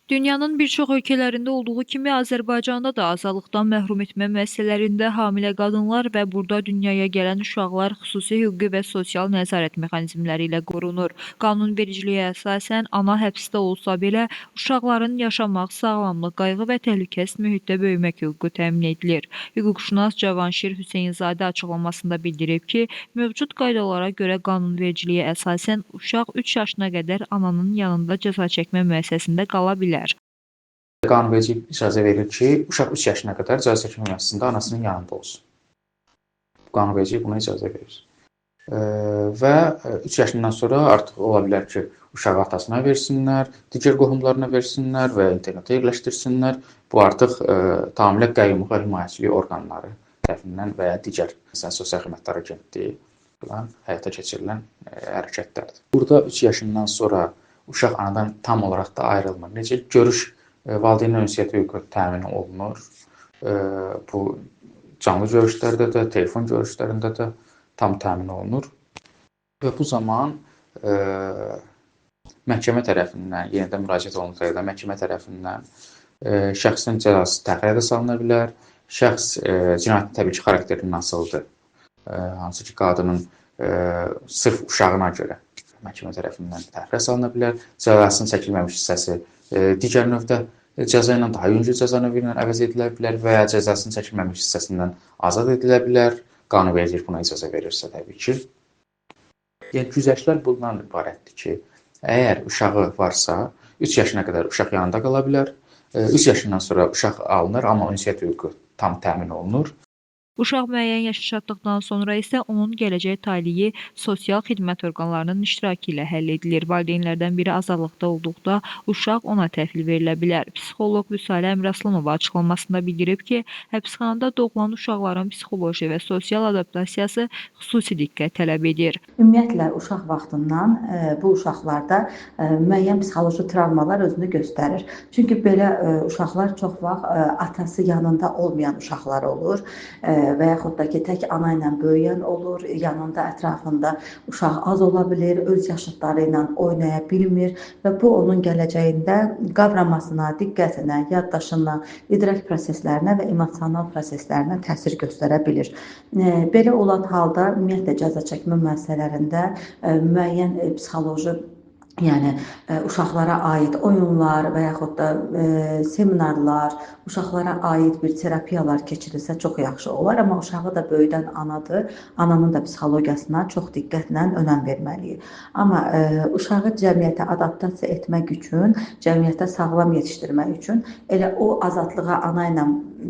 Dünyanın bir çox ölkələrində olduğu kimi Azərbaycanda da azadlıqdan məhrum etmə müəssisələrində hamilə qadınlar və burada dünyaya gələn uşaqlar xüsusi hüquqi və sosial nəzarət mexanizmləri ilə qorunur. Qanunvericiliyə əsasən ana həbsdə olsa belə uşaqların yaşamaq, sağlamlıq, qayğı və təhlükəsiz mühitdə böyümək hüququ təmin edilir. Hüquqşünas Cavanşir Hüseynzadə açıqlamasında bildirib ki, mövcud qaydalara görə qanunvericiliyə əsasən uşaq 3 yaşına qədər ananın yanında cəza çəkmə müəssisəsində qala bilər. Qanunverici icazə verir ki, uşaq 3 yaşına qədər cəza çəkmə müəssisəsində anasının yanında olsun. Qanunverici buna icazə verir. Və 3 yaşından sonra artıq ola bilər ki, uşağı atasına versinlər, digər qohumlarına versinlər və internetə yerləşdirsinlər. Bu artıq tamamilə qəyyumluq və himayəçilik orqanları tərəfindən və ya digər sosial xidmətlər agentliyi ilə həyata keçirilən hərəkətlərdir. Burada 3 yaşından sonra uşaq anadan tam olaraq da ayrılmır. Necə? Görüş valideyn ünsiyyəti hüququ təmin olunur. Bu canlı görüşlərdə də, telefon görüşlərində də tam təmin olunur. Və bu zaman məhkəmə tərəfindən, yenidən müraciət olunsa da məhkəmə tərəfindən şəxsin cəzası təxirə salına bilər. Şəxs cinayətin təbii ki, xarakterinin asılıdır. Hansı ki, qadının sırf uşağına görə məhkəmə tərəfindən təxirə salına bilər. Cəzasının çəkilməmiş hissəsi digər növdə cəza ilə daha yüngül cəza növü ilə əvəz edilə bilər və ya cəzasının çəkilməmiş hissəsindən azad edilə bilər. Qanunvericilik buna icazə verirsə təbii ki. Yəni güzəştlər bundan ibarətdir ki, əgər uşağı varsa, 3 yaşına qədər uşaq yanında qala bilər. 3 yaşından sonra uşaq alınır, amma ünsiyyət hüququ tam təmin olunur. Uşaq müəyyən yaşa çatdıqdan sonra isə onun gələcək taleyi sosial xidmət orqanlarının iştirakı ilə həll edilir. Valideynlərdən biri azadlıqda olduqda uşaq ona təhvil verilə bilər. Psixoloq Vüsalə Əmraslanova açıqlamasında bildirib ki, həbsxanada doğulan uşaqların psixoloji və sosial adaptasiyası xüsusi diqqət tələb edir. Ümumiyyətlə, uşaq vaxtından bu uşaqlarda müəyyən psixoloji travmalar özünü göstərir. Çünki belə uşaqlar çox vaxt atası yanında olmayan uşaqlar olur və yaxud da ki, tək ana ilə böyüyən olur, yanında, ətrafında uşaq az ola bilir, öz yaşıdları ilə oynaya bilmir və bu onun gələcəyində qavramasına, diqqətinə, yaddaşına, idrak proseslərinə və emosional proseslərinə təsir göstərə bilir. Belə olan halda ümumiyyətlə cəza çəkmə müəssisələrində müəyyən psixoloji, yəni uşaqlara aid oyunlar və yaxud da seminarlar, uşaqlara aid bir terapiyalar keçirilsə çox yaxşı olar, amma uşağı da böyüdən anadır, ananın da psixologiyasına çox diqqətlə önəm verməliyik. Amma uşağı cəmiyyətə adaptasiya etmək üçün, cəmiyyətə sağlam yetişdirmək üçün elə o azadlığa ana ilə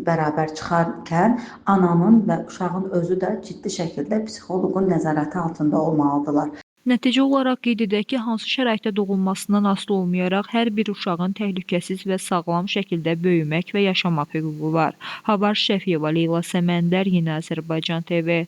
bərabər çıxarkən ananın və uşağın özü də ciddi şəkildə psixoloqun nəzarəti altında olmalıdırlar. Nəticə olaraq qeyd edək ki, hansı şəraitdə doğulmasından asılı olmayaraq hər bir uşağın təhlükəsiz və sağlam şəkildə böyümək və yaşamaq hüququ var. Havar Şəfiyeva, Leyla Səməndər, Yeni Azərbaycan TV.